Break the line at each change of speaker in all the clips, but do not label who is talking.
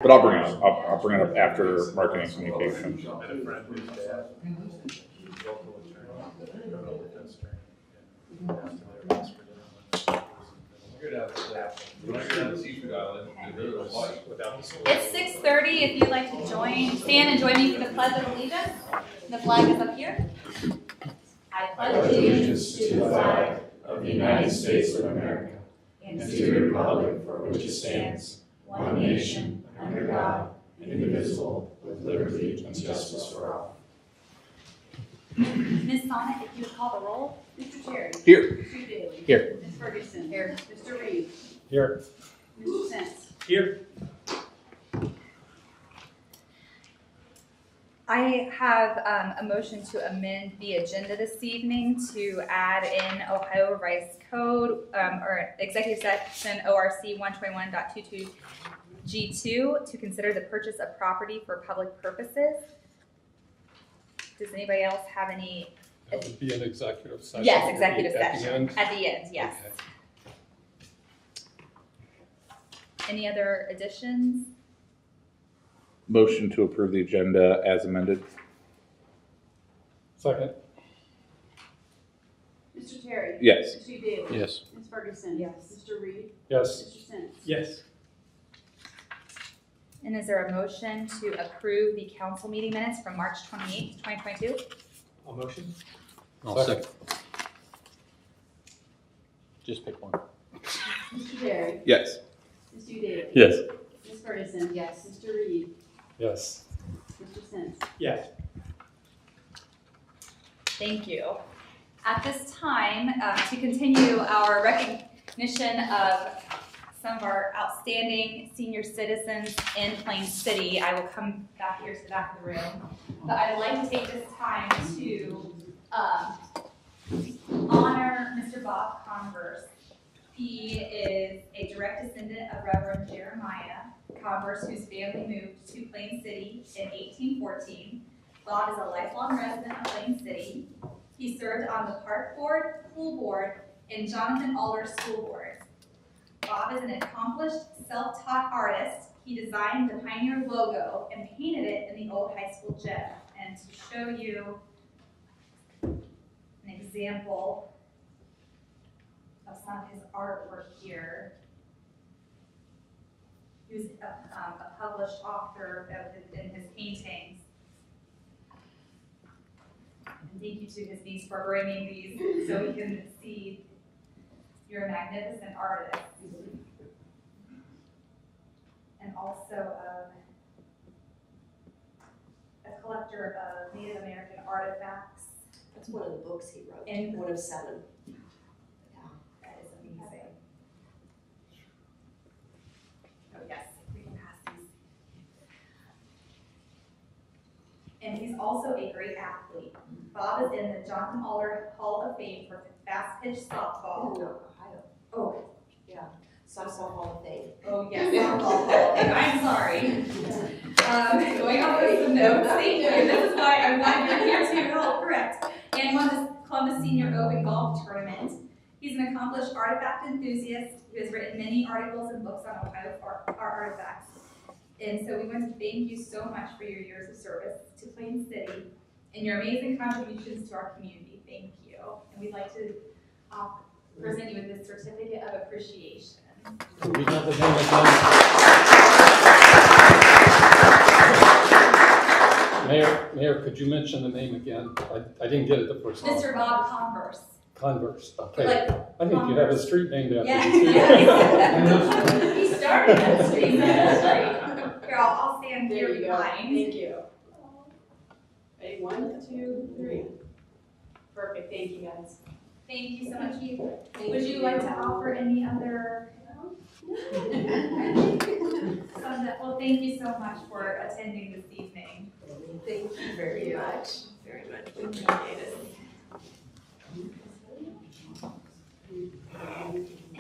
But I'll bring it up. I'll bring it up after marketing and communications.
And a friend who's dad, local attorney, criminal defense attorney.
It's 6:30. If you'd like to stand and join me for the Pledge of Allegiance. The flag is up here. I pledge
allegiance to the flag of the United States of America and to the republic for which it stands, one nation, under God, indivisible, with liberty and justice for all.
Ms. Sonnet, if you would call the roll.
Mr. Terry.
Here.
Mr. Daly.
Here.
Ms. Ferguson.
Here.
Mr. Reed.
Here.
Mr. Sens.
Here.
I have a motion to amend the agenda this evening to add in Ohio Revised Code or Executive Section ORC 121.22 G2 to consider the purchase of property for public purposes. Does anybody else have any?
That would be an executive session.
Yes, executive
At the
session.
end?
At the end, yes.
Okay.
Any other additions?
Motion to approve the agenda as amended.
Second?
Mr. Terry.
Yes.
Mr. Daly.
Yes.
Ms. Ferguson.
Yes.
Mr. Reed.
Yes.
Mr. Sens.
Yes.
And is there a motion to approve the council meeting minutes from March 28th, 2022?
A motion?
I'll second.
Just pick one.
Mr. Terry.
Yes.
Mr. Daly.
Yes.
Ms. Ferguson. Yes. Mr. Reed.
Yes.
Mr. Sens.
Yes.
Thank you. At this time, to continue our recognition of some of our outstanding senior citizens in Plain City, I will come back here to the back of the room. But I'd like to take this time to honor Mr. Bob Converse. He is a direct descendant of Reverend Jeremiah Converse, whose family moved to Plain City in 1814. Bob is a lifelong resident of Plain City. He served on the Park Board, Pool Board, and Jonathan Aller School Board. Bob is an accomplished, self-taught artist. He designed the Pioneer logo and painted it in the old high school gym. And to show you an example of some of his artwork here, he was a published author in his paintings. And thank you to his niece for bringing these so we can see you're a magnificent artist. And also a collector of Native American artifacts.
That's one of the books he wrote,
And
one of 7.
that is amazing. Oh yes, we can pass these. And he's also a great athlete. Bob is in the Jonathan Aller Hall of Fame for fast pitch softball.
No, Ohio.
Oh,
Softball Hall of Fame.
oh yes, softball Hall of Fame. I'm sorry. Going off with some notes. Thank you. This is why I'm glad you're here to help correct. And he won the Columbus Senior Open Golf Tournament. He's an accomplished artifact enthusiast who has written many articles and books on Ohio artifacts. And so we want to thank you so much for your years of service to Plain City and your amazing contributions to our community. Thank you. And we'd like to present you with this certificate of appreciation.
Do we have the name again? Mayor, could you mention the name again? I didn't get it the first time.
Mr. Bob Converse.
Converse, okay.
Like,
I think you have a street named after
yes,
you.
yes. He started that street. Here, I'll stand
There
here
you go.
behind.
Thank you. Ready? 1, 2, 3. Perfect. Thank you, guys.
Thank you so much. Would you like to offer any other? Well, thank you so much for attending this evening.
Thank you very much. Very much. We appreciate it.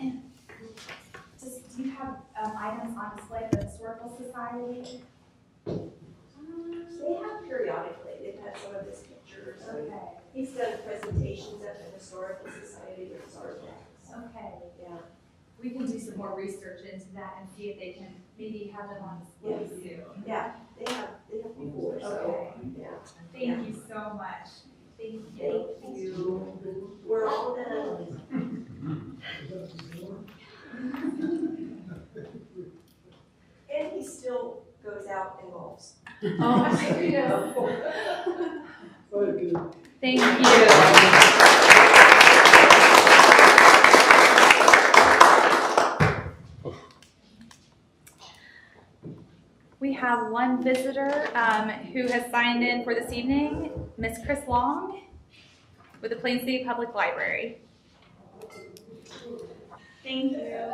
And do you have items on display for the Historical Society?
They have periodically, they've had some of his pictures.
Okay.
He's done presentations at the Historical Society with his artifacts.
Okay.
Yeah.
We can do some more research into that and see if they can maybe have them on display soon.
Yeah, they have before, so,
Okay.
yeah.
Thank you so much. Thank you.
Thank you. We're all done. And he still goes out and golfs.
Oh, I think we know.
Thank you. We have one visitor who has signed in for this evening, Miss Chris Long with the Plain City Public Library.
Thank you.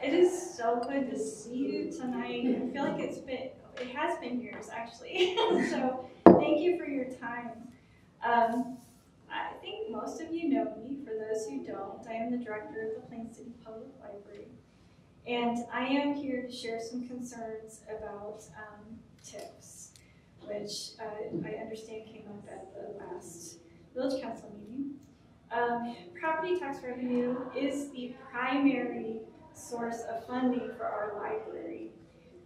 It is so good to see you tonight. I feel like it has been years actually. So thank you for your time. I think most of you know me. For those who don't, I am the director of the Plain City Public Library. And I am here to share some concerns about TIFs, which I understand came up at the last village council meeting. Property tax revenue is the primary source of funding for our library.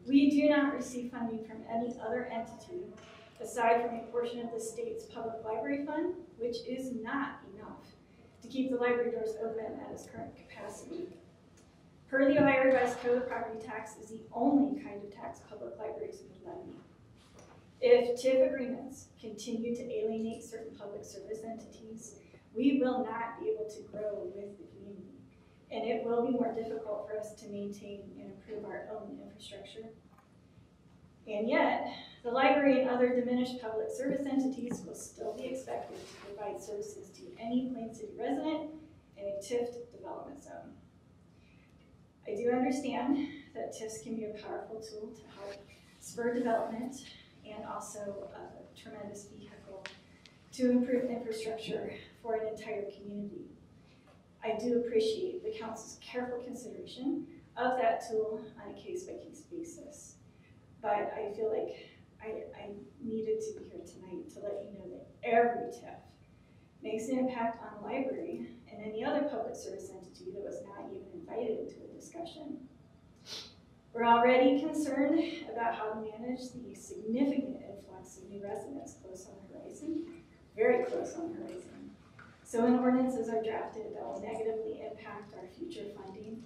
We do not receive funding from any other entity aside from a portion of the state's public library fund, which is not enough to keep the library doors open at its current capacity. Per the Ohio Revised Code, property tax is the only kind of tax public libraries would levy. If TIF agreements continue to alienate certain public service entities, we will not be able to grow with the community, and it will be more difficult for us to maintain and improve our own infrastructure. And yet, the library and other diminished public service entities will still be expected to provide services to any Plain City resident in a TIF development zone. I do understand that TIFs can be a powerful tool to help spur development and also a tremendous vehicle to improve infrastructure for an entire community. I do appreciate the council's careful consideration of that tool on a case-by-case basis. But I feel like I needed to be here tonight to let you know that every TIF makes an impact on the library and any other public service entity that was not even invited into a discussion. We're already concerned about how to manage the significant influx of new residents close on the horizon, very close on the horizon. So when ordinances are drafted that will negatively impact our future funding,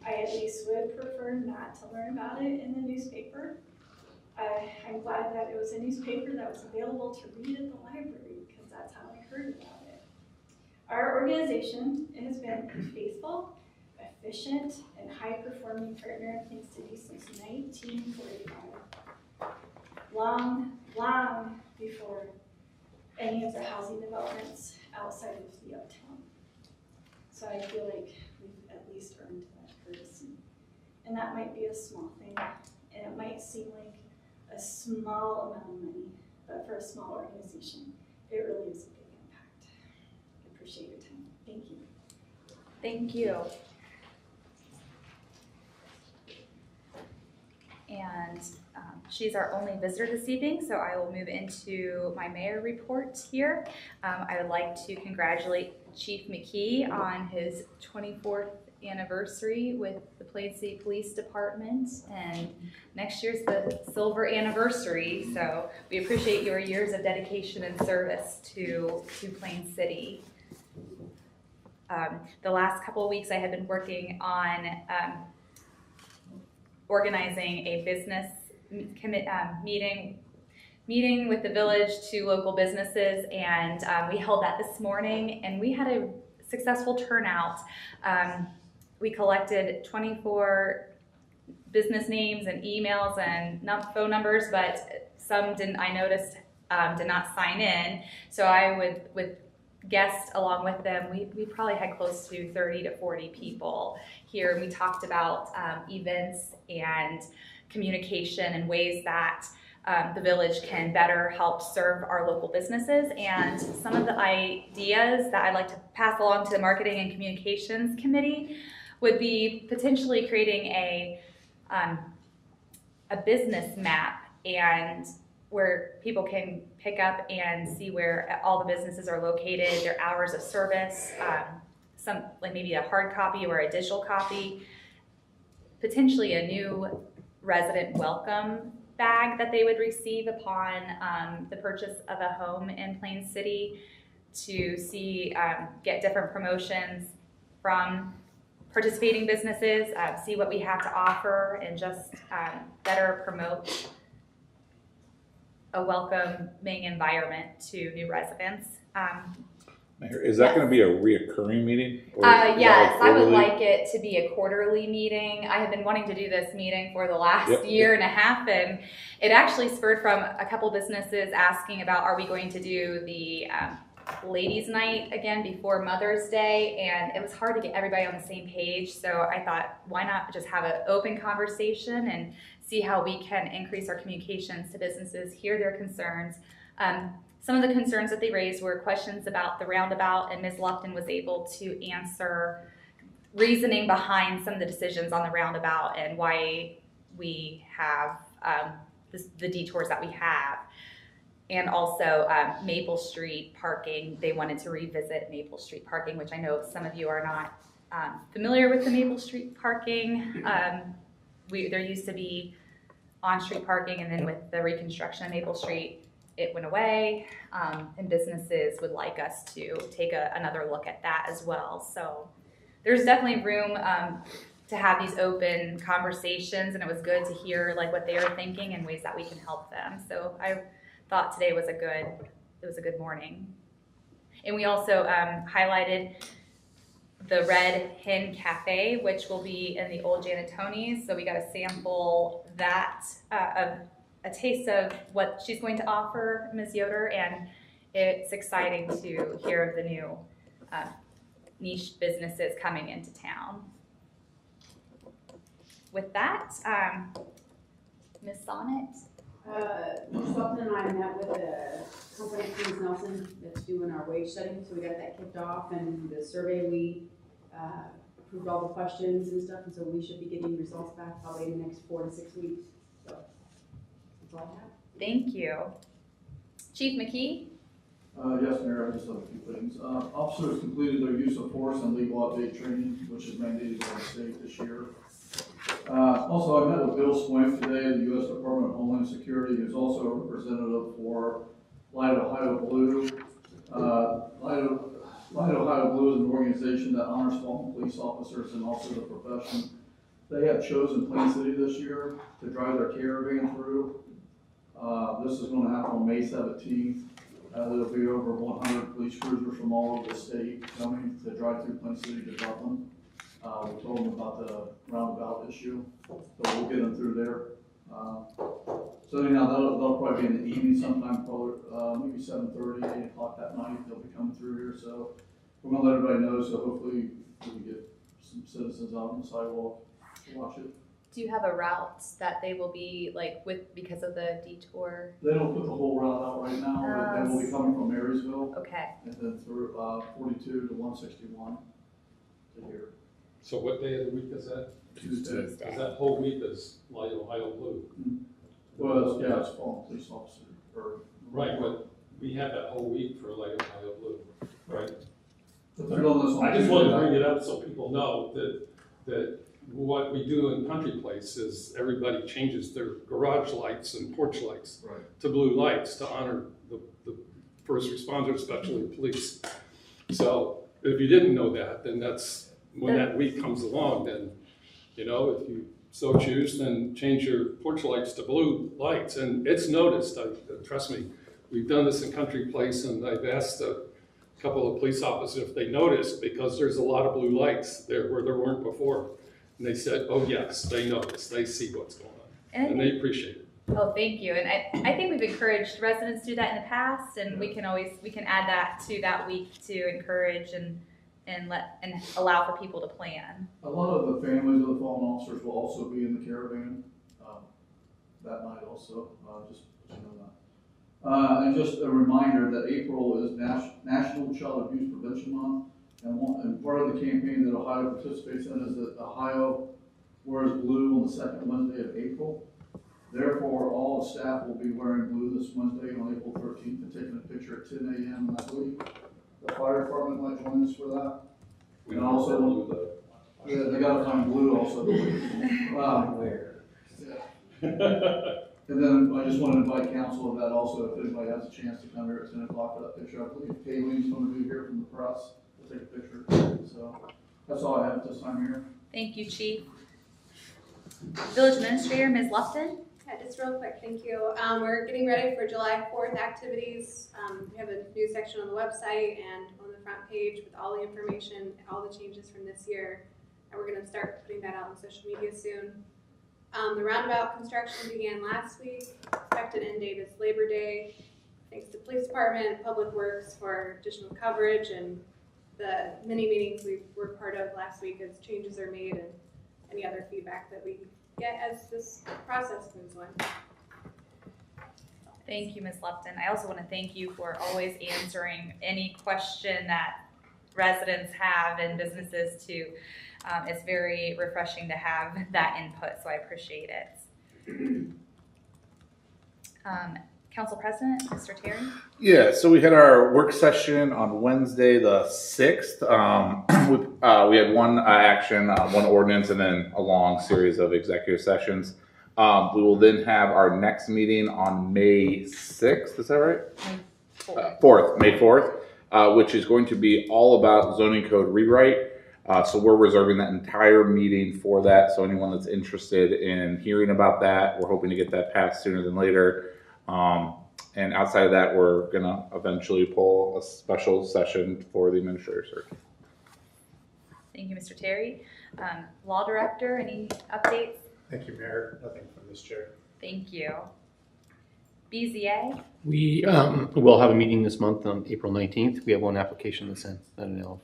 I at least would prefer not to learn about it in the newspaper. I'm glad that it was a newspaper that was available to read at the library because that's how I heard about it. Our organization has been a faithful, efficient, and high-performing partner of Plain City since 1945. Long before any of the housing developments outside of the uptown. So I feel like we've at least earned that courtesy. And that might be a small thing, and it might seem like a small amount of money, but for a small organization, it really is a big impact. I appreciate your time. Thank you.
Thank you. And she's our only visitor this evening, so I will move into my mayor report here. I would like to congratulate Chief McKee on his 24th anniversary with the Plain City Police Department, and next year's the silver anniversary, so we appreciate your years of dedication and service to Plain City. The last couple of weeks I have been working on organizing a business meeting with the village to local businesses, and we held that this morning, and we had a successful turnout. We collected 24 business names and emails and phone numbers, but some didn't, I noticed, did not sign in. So I would, with guests along with them, we probably had close to 30 to 40 people here. And we talked about events and communication and ways that the village can better help serve our local businesses. And some of the ideas that I'd like to pass along to the Marketing and Communications Committee would be potentially creating a business map, and where people can pick up and see where all the businesses are located, their hours of service, some like maybe a hard copy or a digital copy, potentially a new resident welcome bag that they would receive upon the purchase of a home in Plain City, to see, get different promotions from participating businesses, see what we have to offer, and just better promote a welcoming environment to new residents.
Mayor, is that gonna be a reoccurring meeting? Or is that
Yes, I would
quarterly?
like it to be a quarterly meeting. I have been wanting to do this meeting for the last
Yep.
year and a half, and it actually spurred from a couple businesses asking about, are we going to do the ladies' night again before Mother's Day? And it was hard to get everybody on the same page, so I thought, why not just have an open conversation and see how we can increase our communications to businesses, hear their concerns. Some of the concerns that they raised were questions about the roundabout, and Ms. Lupton was able to answer reasoning behind some of the decisions on the roundabout and why we have the detours that we have. And also Maple Street parking. They wanted to revisit Maple Street parking, which I know some of you are not familiar with the Maple Street parking. There used to be on-street parking, and then with the reconstruction of Maple Street, it went away, and businesses would like us to take another look at that as well. So there's definitely room to have these open conversations, and it was good to hear like what they are thinking and ways that we can help them. So I thought today was a good morning. And we also highlighted the Red Hen Cafe, which will be in the old Janetonis. So we got a sample that of a taste of what she's going to offer, Ms. Yoder, and it's exciting to hear of the new niche businesses coming into town. With that, Ms. Sonnet.
Ms. Lupton and I met with a company, Kings Nelson, that's doing our wage study, so we got that kicked off, and the survey, we approved all the questions and stuff, and so we should be getting results back probably in the next 4 to 6 weeks. So that's all I have.
Thank you. Chief McKee?
Yes, Mayor, I just have a few things. Officers completed their use of force and legal update training, which is mandated by the state this year. Also, I met with Bill Swift today, the U.S. Department of Homeland Security, who's also a representative for Light Ohio Blue. Light Ohio Blue is an organization that honors fallen police officers and also the profession. They have chosen Plain City this year to drive their caravan through. This is going to happen on May 17th. There'll be over 100 police cruisers from all over the state coming to drive through Plain City to Dublin. We told them about the roundabout issue, so we'll get them through there. So anyhow, that'll probably be in the evening sometime, probably maybe 7:30, 8 o'clock that night. They'll be coming through here, so we're gonna let everybody know. So hopefully we can get some citizens out on the sidewalk to watch it.
Do you have a route that they will be like with because of the detour?
They don't put the whole route out right now. They will be coming from Marysville
Okay.
and then through 42 to 161 to here.
So what day of the week is that?
Tuesday.
Is that whole week is Light Ohio Blue?
Well, yeah, it's fallen police officer.
Right, but we have that whole week for Light Ohio Blue, right?
But they're doing this on
I just wanted to
Tuesday.
bring it up so people know that what we do in Country Place is everybody changes their garage lights and porch lights
Right.
to blue lights to honor the first responders, especially the police. So if you didn't know that, then that's, when that week comes along, then, you know, if you so choose, then change your porch lights to blue lights. And it's noticed, trust me, we've done this in Country Place, and I've asked a couple of police officers if they noticed, because there's a lot of blue lights there where there weren't before. And they said, oh yes, they notice, they see what's going on, and they appreciate it.
Oh, thank you. And I think we've encouraged residents to do that in the past, and we can add that to that week to encourage and allow for people to plan.
A lot of the families of the fallen officers will also be in the caravan that night also, just so you know that. And just a reminder that April is National Child Abuse Prevention Month, and part of the campaign that Ohio participates in is that Ohio wears blue on the second Wednesday of April. Therefore, all the staff will be wearing blue this Wednesday on April 13th and taking a picture at 10 a.m. And I believe the fire department might join us for that.
We
And
don't
also,
blue, though.
yeah, they gotta find blue also.
Where?
And then I just want to invite council to that also, if anybody has a chance to come here at 10 o'clock for that picture. I believe Kayleen's going to be here from the press to take a picture. So that's all I have at this time here.
Thank you, Chief. Village Administrator, Ms. Lufton.
Yeah, just real quick, thank you. We're getting ready for July 4th activities. We have a new section on the website and on the front page with all the information, all the changes from this year. And we're gonna start putting that out on social media soon. The roundabout construction began last week. Expected end date is Labor Day. Thanks to Police Department, Public Works for additional coverage and the many meetings we were part of last week as changes are made and any other feedback that we get as this process moves on.
Thank you, Ms. Lupton. I also want to thank you for always answering any question that residents have and businesses too. It's very refreshing to have that input, so I appreciate it. Council President, Mr. Terry?
Yeah, so we had our work session on Wednesday, the 6th. We had one action, one ordinance, and then a long series of executive sessions. We will then have our next meeting on May 6th, is that right? May 4th, which is going to be all about zoning code rewrite. So we're reserving that entire meeting for that. So anyone that's interested in hearing about that, we're hoping to get that passed sooner than later. And outside of that, we're gonna eventually pull a special session for the administrator search.
Thank you, Mr. Terry. Law Director, any updates?
Thank you, Mayor. Nothing from this chair.
Thank you. BZA?
We will have a meeting this month on April 19th. We have one application to send. I don't know.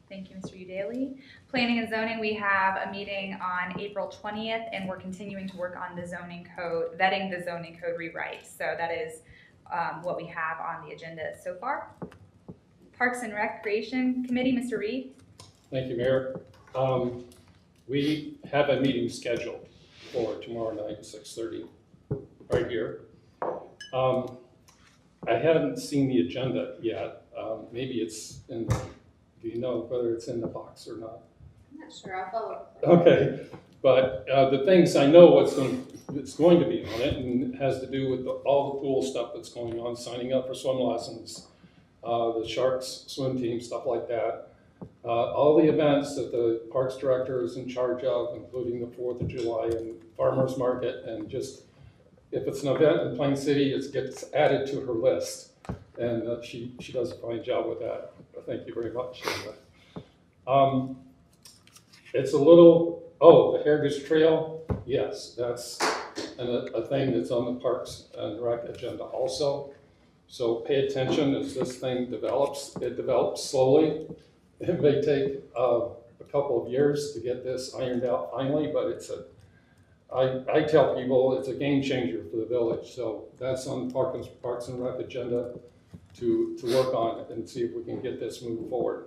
Thank you, Mr. Udaly. Planning and zoning, we have a meeting on April 20th, and we're continuing to work on the zoning code, vetting the zoning code rewrite. So that is what we have on the agenda so far. Parks and Recreation Committee, Mr. Reed.
Thank you, Mayor. We have a meeting scheduled for tomorrow night at 6:30, right here. I haven't seen the agenda yet. Maybe it's in the, do you know whether it's in the box or not?
I'm not sure, I'll follow up.
Okay, but the things I know what's going to be on it, and it has to do with all the pool stuff that's going on, signing up for swim lessons, the Sharks swim team, stuff like that. All the events that the Parks Director is in charge of, including the 4th of July and Farmers Market, and just, if it's an event in Plain City, it gets added to her list. And she does a fine job with that. Thank you very much. It's a little, the Heritage Trail, yes, that's a thing that's on the Parks and Rec agenda also. So pay attention as this thing develops. It develops slowly. It may take a couple of years to get this ironed out finally, but I tell people it's a game changer for the village. So that's on the Parks and Rec agenda to work on it and see if we can get this moving forward.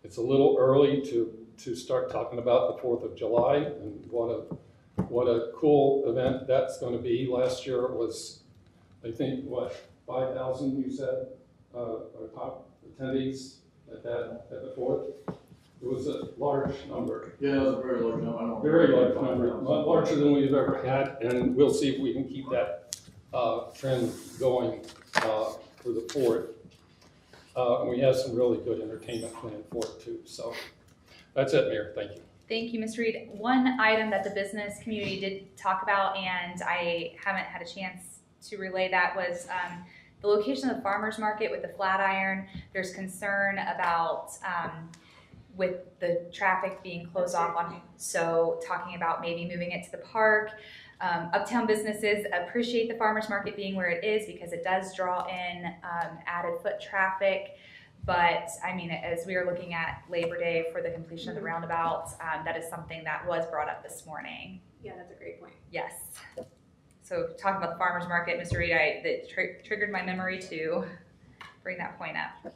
It's a little early to start talking about the 4th of July and what a cool event that's going to be. Last year it was, I think, 5,000 you said, our top attendees at the 4th. It was a large number.
Yeah, it was a very large number.
Very large number, larger than we've ever had, and we'll see if we can keep that trend going for the 4th. And we have some really good entertainment planned for it too. So that's it, Mayor. Thank you.
Thank you, Mr. Reed. One item that the business community did talk about, and I haven't had a chance to relay that, was the location of the farmer's market with the Flatiron. There's concern about with the traffic being closed off on, so talking about maybe moving it to the park. Uptown businesses appreciate the farmer's market being where it is because it does draw in added foot traffic. But I mean, as we are looking at Labor Day for the completion of the roundabout, that is something that was brought up this morning.
Yeah, that's a great point.
Yes. So talking about the farmer's market, Mr. Reed, that triggered my memory to bring that point up.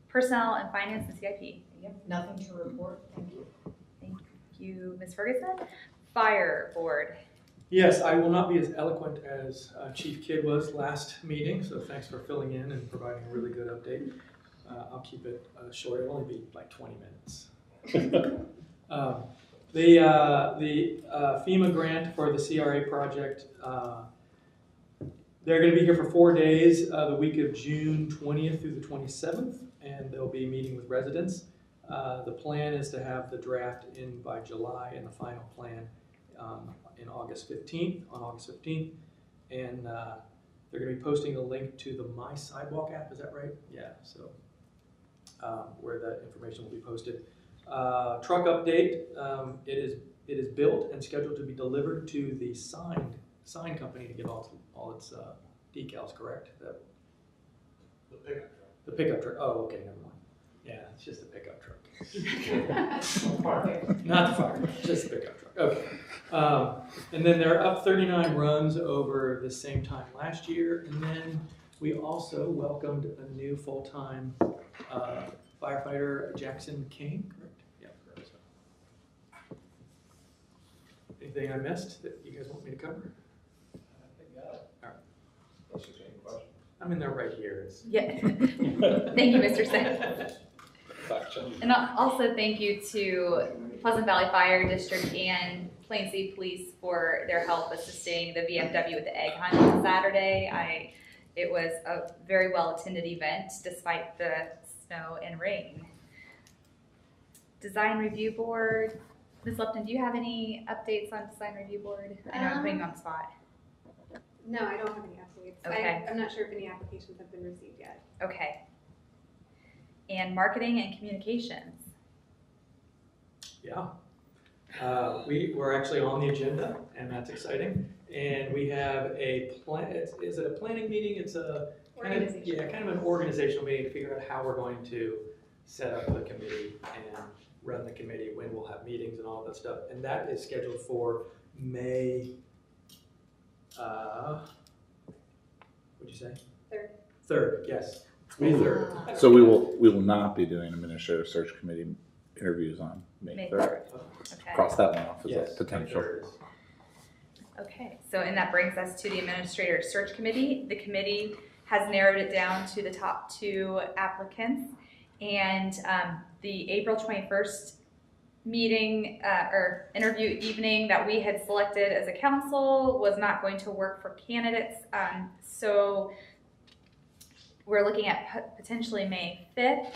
Personnel and Finance and CIP.
Nothing to report, thank you.
Thank you, Ms. Ferguson. Fire Board.
Yes, I will not be as eloquent as Chief Kidd was last meeting, so thanks for filling in and providing a really good update. I'll keep it short. It'll only be like 20 minutes. The FEMA grant for the CRA project, they're going to be here for 4 days, the week of June 20th through the 27th, and they'll be meeting with residents. The plan is to have the draft in by July and the final plan on August 15th, and they're going to be posting a link to the My Sidewalk app, is that right? Yeah, so where that information will be posted. Truck update, it is built and scheduled to be delivered to the sign company to get all its decals, correct?
The pickup truck.
The pickup truck, oh, okay, never mind. Yeah, it's just a pickup truck. Not the fire, just the pickup truck, okay. And then they're up 39 runs over the same time last year, and then we also welcomed a new full-time firefighter, Jackson King, correct? Yeah. Anything I missed that you guys want me to cover? I'm in there right here.
Yeah. Thank you, Mr. Smith. And also thank you to Pleasant Valley Fire District and Plain City Police for their help assisting the VFW with the egg hunt on Saturday. It was a very well-attended event despite the snow and rain. Design Review Board. Ms. Lupton, do you have any updates on Design Review Board? I know I'm putting you on the spot.
No, I don't have any updates.
Okay.
I'm not sure if any applications have been received yet.
Okay. And Marketing and Communications.
Yeah. We're actually on the agenda, and that's exciting. And we have a plan. Is it a planning meeting? It's a kind of an organizational meeting to figure out how we're going to set up the committee and run the committee, when we'll have meetings and all that stuff. And that is scheduled for May. What'd you say? 3rd, yes. May 3rd.
So we will not be doing administrative search committee interviews on May 3rd.
Okay.
Cross that one off as
Yes,
a potential.
May 3rd.
Okay, so and that brings us to the Administrator Search Committee. The committee has narrowed it down to the top 2 applicants, and the April 21st meeting or interview evening that we had selected as a council was not going to work for candidates, so we're looking at potentially May 5th.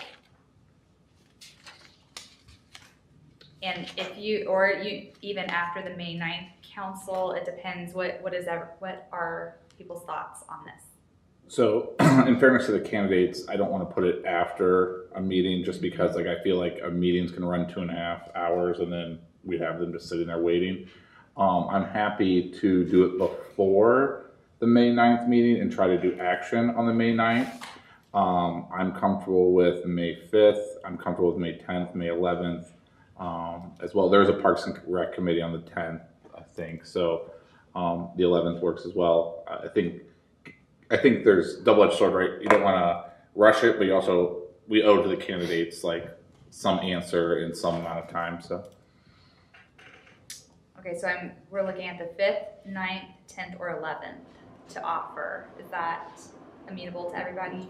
And if you, or you, even after the May 9th council, it depends what are people's thoughts on this.
So in fairness to the candidates, I don't want to put it after a meeting just because like I feel like a meeting's can run 2.5 hours and then we'd have them just sitting there waiting. I'm happy to do it before the May 9th meeting and try to do action on the May 9th. I'm comfortable with May 5th. I'm comfortable with May 10th, May 11th. As well, there's a Parks and Rec committee on the 10th, I think. So the 11th works as well. I think there's double-edged sword, right? You don't want to rush it, but we owe to the candidates like some answer in some amount of time. So.
Okay, so we're looking at the 5th, 9th, 10th, or 11th to offer. Is that amenable to everybody?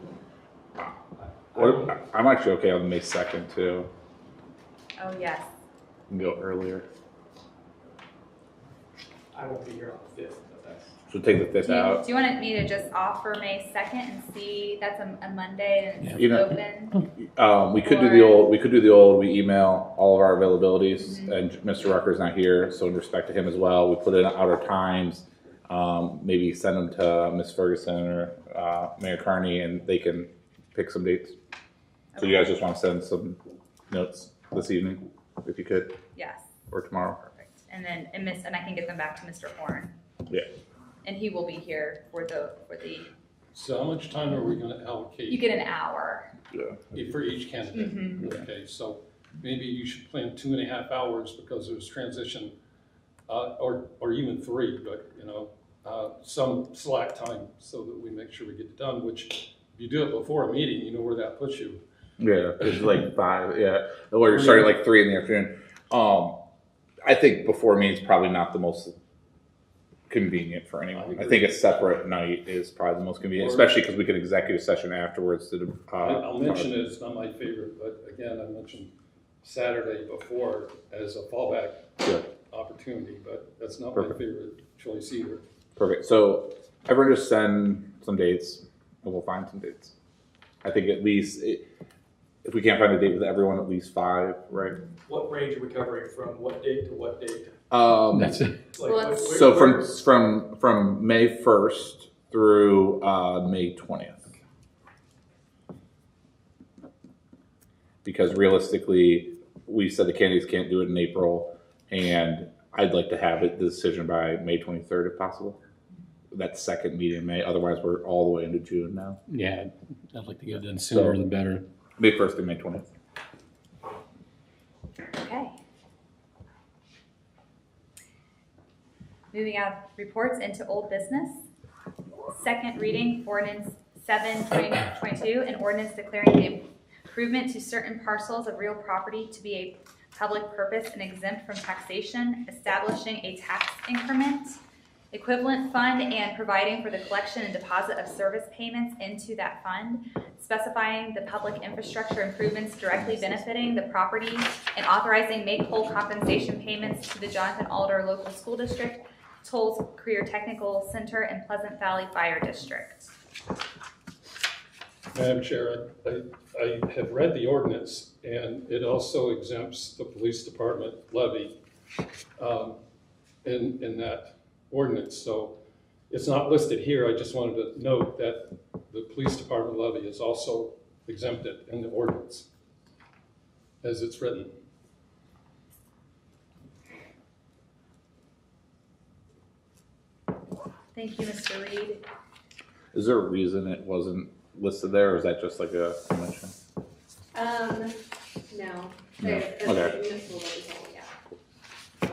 I'm actually okay on May 2nd too.
Oh yes.
We can go earlier.
I won't be here on the 5th, but that's.
So take the 5th out.
Do you want me to just offer May 2nd and see? That's a Monday and it's
You know,
open.
we could do the old. We could do the old. We email all of our availabilities, and Mr. Rucker's not here, so in respect to him as well, we put in out our times. Maybe send them to Miss Ferguson or Mayor Carney, and they can pick some dates. So you guys just want to send some notes this evening, if you could,
Yes.
or tomorrow.
Perfect. And then and I can get them back to Mr. Horn.
Yeah.
And he will be here for the.
So how much time are we going to allocate?
You get an hour.
Yeah.
For each candidate?
Mm-hmm.
Okay, so maybe you should plan 2.5 hours because there's transition, or even 3, but some slack time so that we make sure we get it done, which if you do it before a meeting, you know where that puts you.
Yeah, it's like 5. Yeah, or you're starting like 3 in the afternoon. I think before me is probably not the most convenient for anyone. I think a separate night is probably the most convenient, especially because we could executive session afterwards.
I'll mention it. It's not my favorite, but again, I mentioned
Saturday before as a fallback
Sure.
opportunity, but that's not my
Perfect.
favorite choice either.
Perfect. So everyone just send some dates and we'll find some dates. I think at least if we can't find a date with everyone, at least 5, right?
What range are we covering from what date to what date?
That's it.
Like,
Well,
where-
So
where-
from May 1st through May 20th. Because realistically, we said the candidates can't do it in April, and I'd like to have the decision by May 23rd if possible. That second meeting in May, otherwise we're all the way into June now.
Yeah, I'd like to get it done sooner than better.
May 1st through May 20th.
Okay. Moving out of reports into old business. Second reading ordinance 7/2022, an ordinance declaring the improvement to certain parcels of real property to be a public purpose and exempt from taxation, establishing a tax increment, equivalent fund, and providing for the collection and deposit of service payments into that fund, specifying the public infrastructure improvements directly benefiting the property, and authorizing make-whole compensation payments to the Jonathan Alder Local School District, Tolles Career Technical Center, and Pleasant Valley Fire District.
Madam Chair, I have read the ordinance, and it also exempts the police department levy in that ordinance. So it's not listed here. I just wanted to note that the police department levy is also exempted in the ordinance as it's written.
Thank you, Mr. Reed.
Is there a reason it wasn't listed there, or is that just like a mention?
No.
No.
There's
Okay.
municipal levies only, yeah.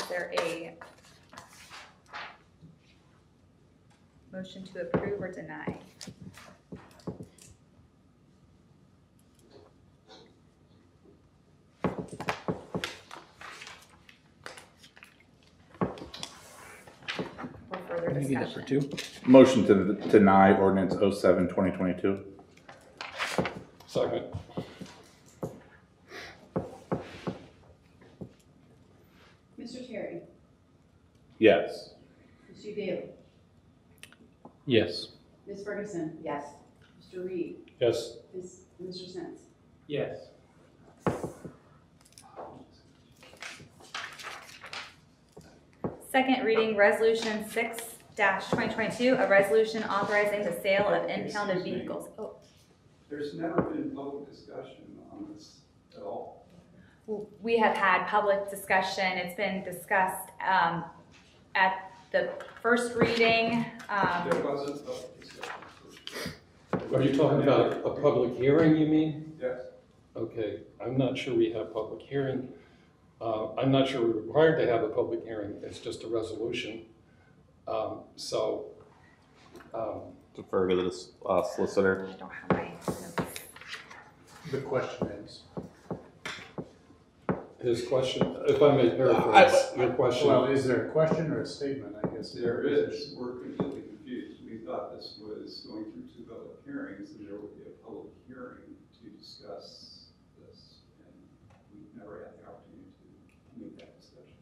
Is there a motion to approve or deny? Or further
Can you get that for
discussion?
2?
Motion to deny ordinance 07/2022.
Second.
Mr. Terry,
Yes.
Mr. Daly,
Yes.
Ms. Ferguson,
Yes.
Mr. Reed,
Yes.
Mr. Sins.
Yes.
Second reading, resolution 6-2022, a resolution authorizing the sale of impounded vehicles. Oh,
There's never been public discussion on this at all.
we have had public discussion. It's been discussed at the first reading.
There wasn't public discussion.
Are you talking about a public hearing, you mean?
Yes.
Okay, I'm not sure we have public hearing. I'm not sure we're required to have a public hearing. It's just a resolution.
Defer to the solicitor.
I don't have my notes.
The question is.
His question, if I may paraphrase your question.
Well, is there a question or a statement, I guess? There is. We're completely confused. We thought this was going through 2 public hearings, and there would be a public hearing to discuss this, and we never had the opportunity to make that discussion.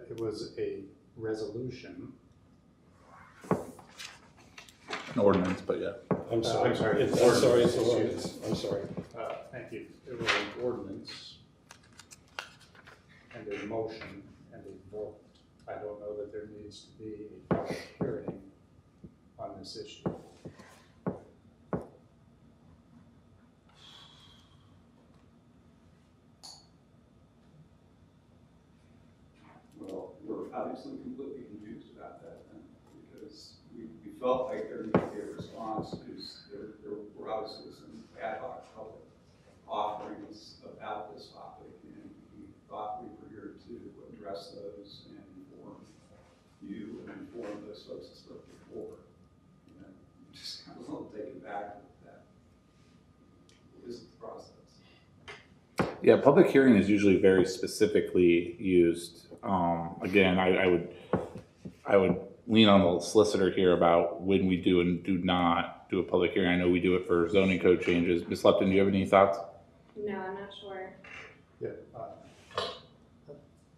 It was a resolution.
An ordinance, but yeah.
I'm sorry.
I'm sorry.
It's an ordinance. I'm sorry.
Thank you. It was an ordinance and a motion and a vote. I don't know that there needs to be a public hearing on this issue.
Well, we're obviously completely confused about that then, because we felt like there needed to be a response to, there were obviously some ad hoc public offerings about this topic, and we thought we were here to address those and inform you and inform those folks that spoke before. And I'm just kind of a little taken back with that. What is the process?
Yeah, public hearing is usually very specifically used. Again, I would lean on the solicitor here about when we do and do not do a public hearing. I know we do it for zoning code changes. Ms. Lepton, do you have any thoughts?
No, I'm not sure.
Yeah,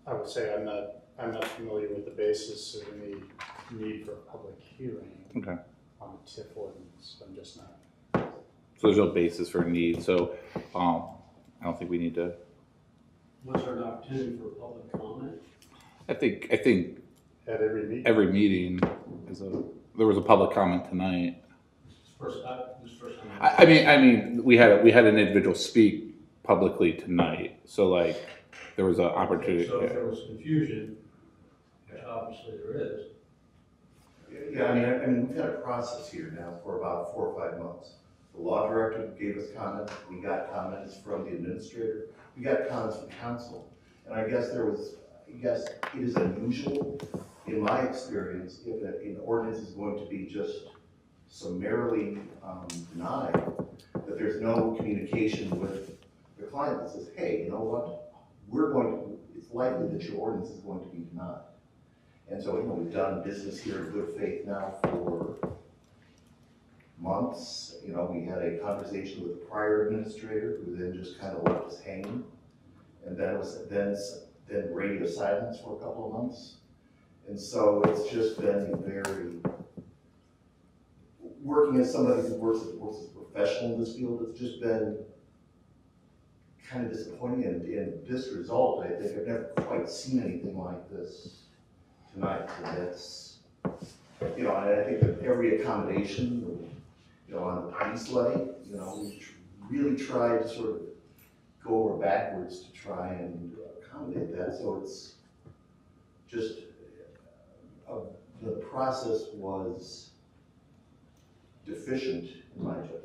I would say I'm not familiar with the basis of any need for a public hearing
Okay.
on a TIF ordinance. I'm just not.
So there's no basis for need. So I don't think we need to.
Was there an opportunity for public comment?
I think
At every meeting?
every meeting there was a public comment tonight.
This first time.
I mean, we had an individual speak publicly tonight. So like there was an opportunity.
So if there was confusion, which obviously there is.
Yeah, I mean, we've had a process here now for about 4 or 5 months. The law director gave us comments, we got comments from the administrator, we got comments from council. And I guess it is unusual, in my experience, if an ordinance is going to be just summarily denied, that there's no communication with the client that says, hey, you know what, it's likely that your ordinance is going to be denied. And so, we've done business here in good faith now for months. We had a conversation with the prior administrator who then just kind of left us hanging. And then it was then radio silence for a couple of months. And so it's just been a very, working as somebody who works as a professional in this field, it's just been kind of disappointing. And this result, I think I've never quite seen anything like this tonight. And that's, and I think that every accommodation, on the police levy, we really tried to sort of go over backwards to try and accommodate that. So it's just, the process was deficient in my judgment.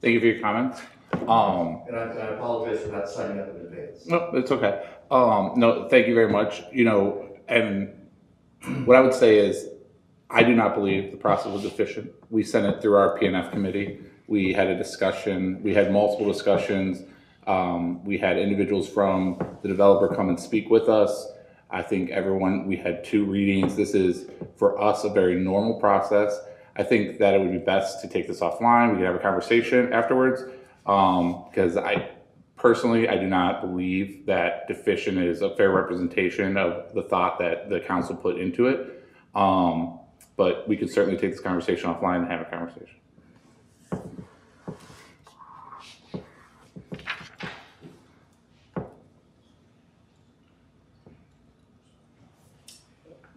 Thank you for your comments.
And I apologize for not signing up in advance.
No, it's okay. No, thank you very much. And what I would say is, I do not believe the process was efficient. We sent it through our PNF committee. We had a discussion. We had multiple discussions. We had individuals from the developer come and speak with us. I think we had 2 readings. This is, for us, a very normal process. I think that it would be best to take this offline. We could have a conversation afterwards. Because I do not believe that deficient is a fair representation of the thought that the council put into it. But we could certainly take this conversation offline and have a conversation.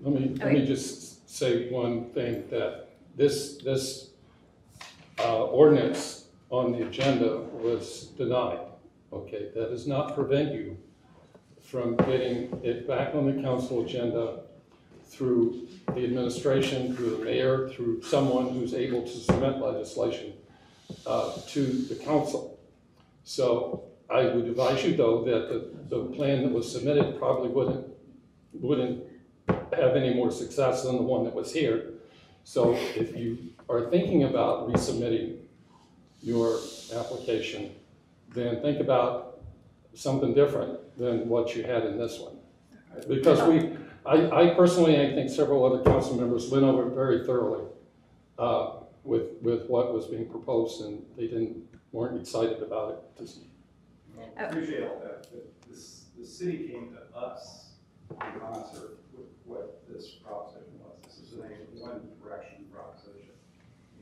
Let me just say one thing, that this ordinance on the agenda was denied. Okay, that does not prevent you from getting it back on the council agenda through the administration, through the mayor, through someone who's able to submit legislation to the council. So I would advise you, though, that the plan that was submitted probably wouldn't have any more success than the one that was here. So if you are thinking about resubmitting your application, then think about something different than what you had in this one. Because I personally, I think several other council members went over it very thoroughly with what was being proposed, and they weren't excited about it.
I appreciate all that, but the city came to us in concert with what this proposition was. This is a one-direction proposition.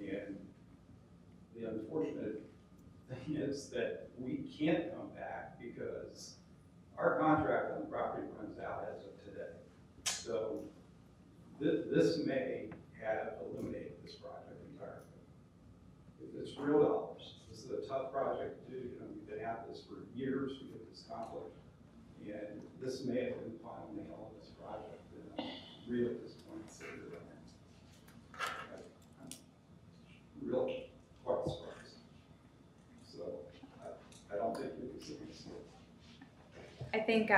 And the unfortunate thing is that we can't come back because our contract on the property runs out as of today. So this may have eliminated this project entirely. It's real dollars. This is a tough project to do. We've been at this for years to get this accomplished. And this may have been the final nail of this project. And I'm really disappointed to say that I'm really quite surprised. So I don't think we can see this.
I think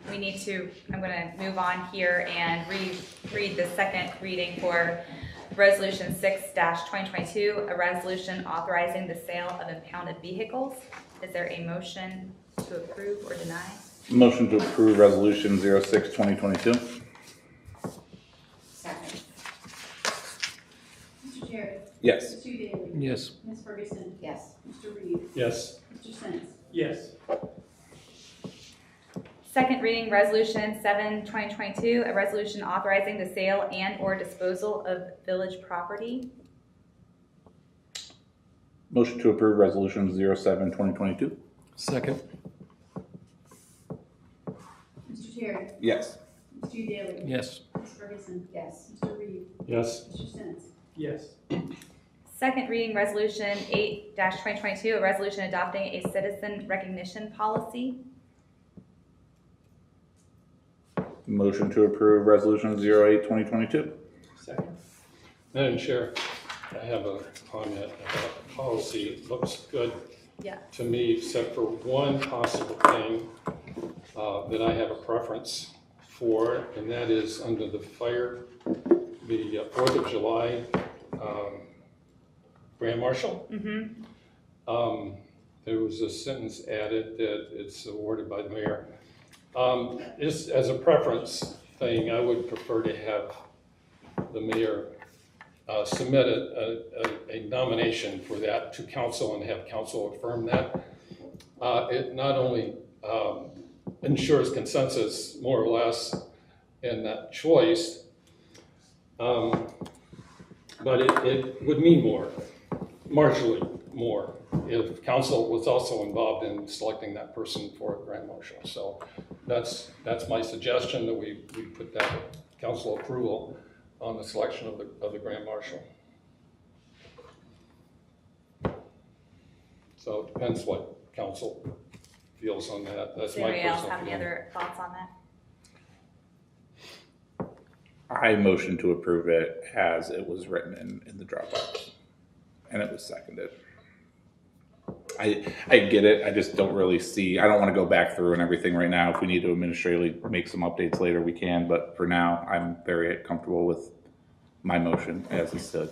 we need to, I'm going to move on here and read the second reading for Resolution 6-2022, a resolution authorizing the sale of impounded vehicles. Is there a motion to approve or deny?
Motion to approve Resolution 06-2022.
Second.
Yes.
Mr. Daly?
Yes.
Ms. Ferguson?
Yes.
Mr. Reed?
Yes.
Mr. Sins?
Yes.
Second reading resolution 7/2022, a resolution authorizing the sale and or disposal of village property.
Motion to approve resolution 07/2022.
Second.
Mr. Terry?
Yes.
Mr. Daly?
Yes.
Ms. Ferguson?
Yes.
Mr. Reed?
Yes.
Mr. Sins?
Yes.
Second reading resolution 8/2022, a resolution adopting a citizen recognition policy.
Motion to approve resolution 08/2022.
Second.
Madam Chair, I have a comment about the policy. It looks good
Yeah.
to me, except for one possible thing that I have a preference for, and that is under the fire, the 4th of July Grand Marshal.
Mm-hmm.
There was a sentence added that it's awarded by the mayor. Just as a preference thing, I would prefer to have the mayor submit a nomination for that to council and have council affirm that. It not only ensures consensus, more or less, in that choice, but it would mean more, marginally more, if council was also involved in selecting that person for a grand marshal. So that's my suggestion, that we put that council approval on the selection of the grand marshal. So it depends what council feels on that. That's
Does
my
anybody else
personal
have any
feeling.
other thoughts on that?
I motion to approve it as it was written in the Dropbox. And it was seconded. I get it, I just don't really see, I don't want to go back through and everything right now. If we need to administratively make some updates later, we can, but for now, I'm very comfortable with my motion as it stood.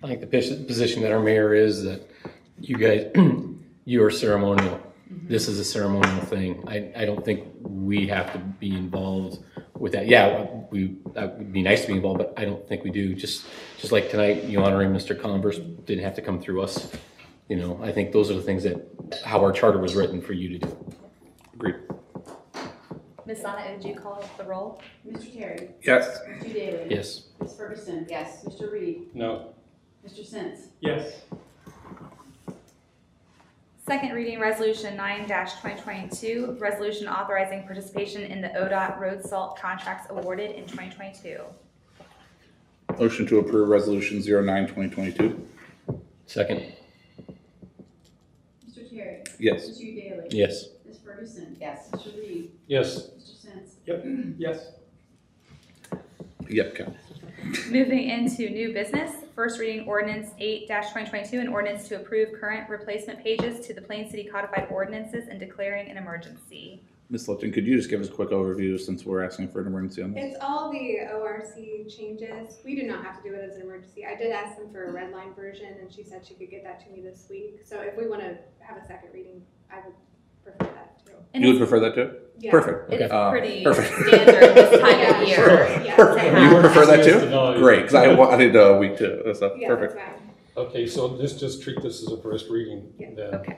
I think the position that our mayor is that you guys, you are ceremonial. This is a ceremonial thing. I don't think we have to be involved with that. Yeah, that would be nice to be involved, but I don't think we do. Just like tonight, you honoring Mr. Converse didn't have to come through us. You know, I think those are the things that, how our charter was written for you to do.
Agreed.
Ms. Sonnet, would you call the roll?
Mr. Terry?
Yes.
Mr. Daly?
Yes.
Ms. Ferguson?
Yes.
Mr. Reed?
No.
Mr. Sins?
Yes.
Second reading resolution 9/2022, resolution authorizing participation in the ODOT road salt contracts awarded in 2022.
Motion to approve resolution 09/2022.
Second.
Mr. Terry?
Yes.
Mr. Daly?
Yes.
Ms. Ferguson?
Yes.
Mr. Reed?
Yes.
Mr. Sins?
Yep. Yes.
Yep, Cal.
Moving into new business, first reading ordinance 8/2022, an ordinance to approve current replacement pages to the Plain City Codified Ordinances and declaring an emergency.
Ms. Lipton, could you just give us a quick overview since we're asking for an emergency on this?
It's all the ORC changes. We do not have to do it as an emergency. I did ask them for a red line version, and she said she could get that to me this week. So if we want to have a second reading, I would prefer that too.
And
You would
it's-
prefer that too?
Yeah.
Perfect.
It's pretty
Perfect.
standard this time
Yeah,
of year.
sure. Yeah.
Perfect. You would prefer that
Yes,
too?
no,
Great, because I wanted a week too. That's
Yeah,
perfect.
that's fine.
Okay, so just treat this as a first reading
Yeah.
then.
Okay.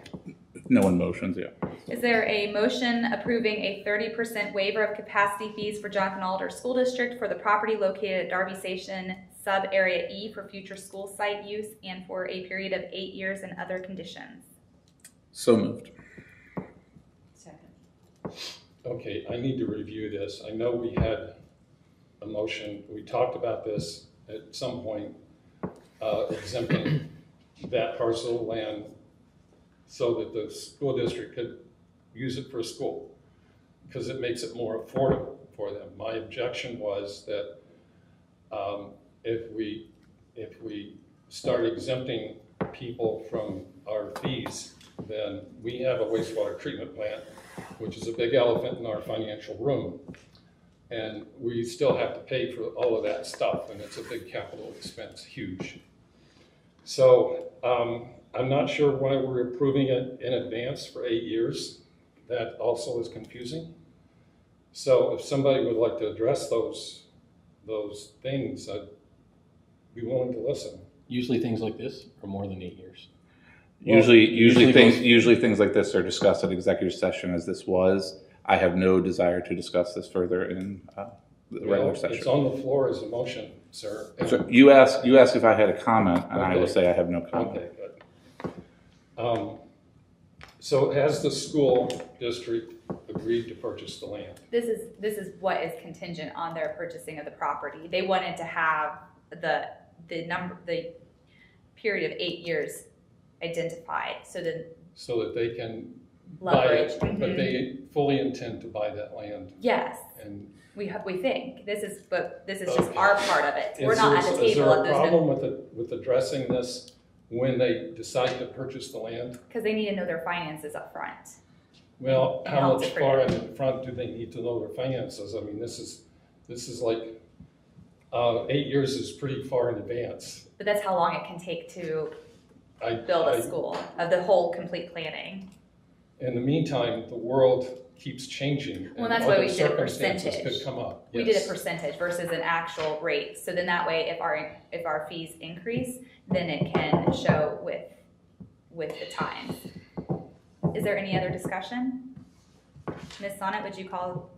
No one motions, yeah.
Is there a motion approving a 30% waiver of capacity fees for Jonathan Alder School District for the property located at Darby Station, sub-area E, for future school site use and for a period of 8 years and other conditions?
So moved.
Second.
Okay, I need to review this. I know we had a motion, we talked about this at some point, exempting that parcel of land so that the school district could use it for school, because it makes it more affordable for them. My objection was that if we start exempting people from our fees, then we have a wastewater treatment plant, which is a big elephant in our financial room. And we still have to pay for all of that stuff, and it's a big capital expense, huge. So I'm not sure why we're approving it in advance for 8 years. That also is confusing. So if somebody would like to address those things, be willing to listen.
Usually things like this are more than 8 years.
Usually
usually
things like this are discussed at executive session, as this was. I have no desire to discuss this further in the regular
Well,
session.
it's on the floor as a motion, sir.
So you asked if I had a comment, and I will
Okay.
say I have no comment.
Okay, good. So has the school district agreed to purchase the land?
This is what is contingent on their purchasing of the property. They wanted to have the period of 8 years identified, so
So that they can
leverage.
buy it, but they fully intend to buy that land.
Yes,
And
we think this is just
Okay.
our part of it. We're not at the
Is there
table
a
at those,
problem with addressing this when they decide to purchase the land?
because they need to know their finances up front.
Well,
It
how
helps
much
it for
far
you.
in front do they need to know their finances? I mean, this is like, 8 years is pretty far in advance.
But that's how long it can take to
I-
build a
I-
school, of the whole complete planning.
In the meantime, the world keeps changing.
Well,
and
that's why
other
we did a
circumstances
percentage.
could come up.
We did a
Yes.
percentage versus an actual rate, so then that way, if our fees increase, then it can show with the times. Is there any other discussion? Ms. Sonnet, would you call?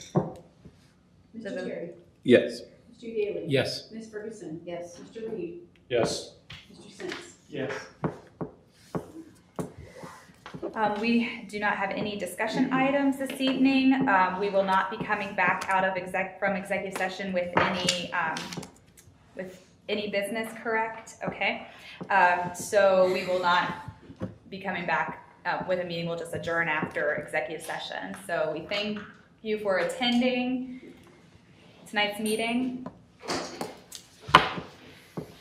Mr. Terry?
Yes.
Mr. Daly?
Yes.
Ms. Ferguson? Yes. Mr. Reed?
Yes.
Mr. Sins?
Yes.
We do not have any discussion items this evening. We will not be coming back out of from executive session with any business, correct? Okay. So we will not be coming back with a meeting. We'll just adjourn after executive session. So we thank you for attending tonight's meeting.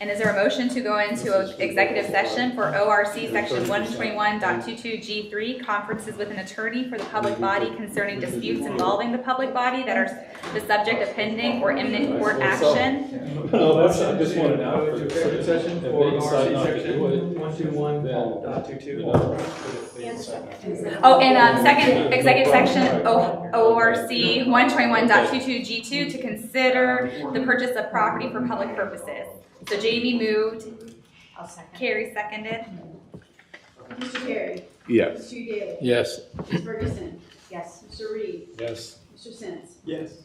And is there a motion to go into executive session for ORC section 121.22G3, conferences with an attorney for the public body concerning disputes involving the public body that are the subject of pending or imminent court action?
No, that's, I just wanted to know.
To executive session
If
for
they decide not to
section
do it,
121.22.
Oh, and second executive section, ORC 121.22G2, to consider the purchase of property for public purposes. So Jamie moved,
I'll second.
Carrie seconded.
Mr. Terry?
Yes.
Mr. Daly?
Yes.
Ms. Ferguson?
Yes.
Mr. Reed?
Yes.
Mr. Sins?
Yes.